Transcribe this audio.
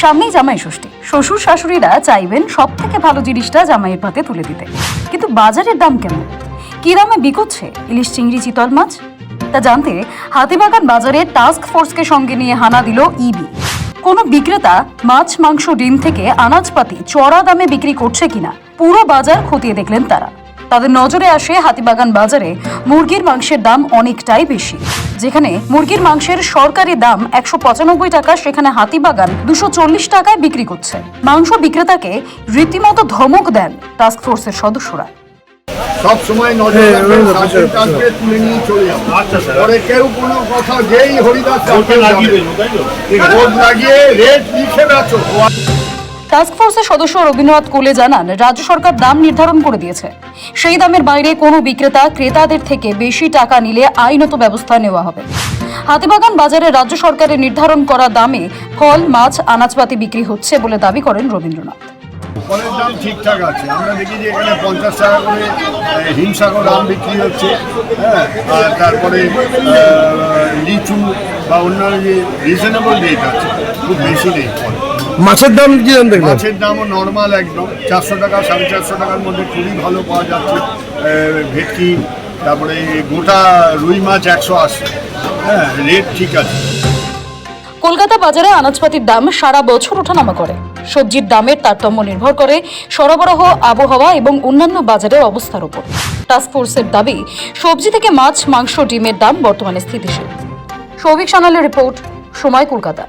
সামনেই জামাই ষষ্ঠী, শ্বশুর শাশুড়িরা চাইবেন সব থেকে ভালো জিনিসটা জামাইয়ের পাতে তুলে দিতে। কিন্তু বাজারের দাম কেমন, কি দামে বিকোচ্ছে ইলিশ, চিংড়ি, চিতল মাছ, তা জানতে হাতিবাগান বাজারে টাস্ক ফোর্সকে সঙ্গে নিয়ে হানা দিল ইবি। কোনো বিক্রেতা মাছ, মাংস, ডিম থেকে আনাজপাতি চড়া দামে বিক্রি করছে কিনা পুরো বাজার খতিয়ে দেখলেন তারা। তাদের নজরে আসে হাতিবাগান বাজারে মুরগির মাংসের দাম অনেকটাই বেশি। যেখানে মুরগির মাংসের সরকারি দাম 195 টাকা, সেখানে হাতিবাগান 240 টাকায় বিক্রি করছে। মাংস বিক্রেতাকে রীতিমতো ধমক দেন টাস্ক ফোর্সের সদস্যরা। সব সময় নজর রাখবেন, শাসন কাজকে তুলে নিয়ে চলে যাবো। পরে কেউ কোনো কথা যেই হরিদাস লাগিয়ে রেট লিখে বেচো। টাস্ক ফোর্সের সদস্য রবীন্দ্রনাথ কোলে জানান, রাজ্য সরকার দাম নির্ধারণ করে দিয়েছে। সেই দামের বাইরে কোনো বিক্রেতা ক্রেতাদের থেকে বেশি টাকা নিলে আইনত ব্যবস্থা নেওয়া হবে। হাতিবাগান বাজারে রাজ্য সরকারের নির্ধারণ করা দামে ফল, মাছ, আনাজপাতি বিক্রি হচ্ছে বলে দাবি করেন রবীন্দ্রনাথ। ফলের দাম ঠিকঠাক আছে, আমরা দেখি যে এখানে 50 টাকা করে হিমসাগর আম বিক্রি হচ্ছে, হ্যাঁ, আর তারপরে লিচু বা অন্যান্য যে রিজনেবল রেট আছে, খুব বেশি নেই। মাছের দাম কি দাম দেখলেন? মাছের দামও নর্মাল, একদম 400 টাকা 450 টাকার মধ্যে খুবই ভালো পাওয়া যাচ্ছে। ভেটকি, তারপরে গোটা রুই মাছ 180, হ্যাঁ, রেট ঠিক আছে। কলকাতা বাজারে আনাজপাতির দাম সারা বছর ওঠানামা করে। সবজির দামের তারতম্য নির্ভর করে সরবরাহ, আবহাওয়া এবং অন্যান্য বাজারের অবস্থার উপর। টাস্ক ফোর্সের দাবি, সবজি থেকে মাছ, মাংস, ডিমের দাম বর্তমানে স্থিতিশীল। সৌভিক সানালের রিপোর্ট, সময়, কলকাতা।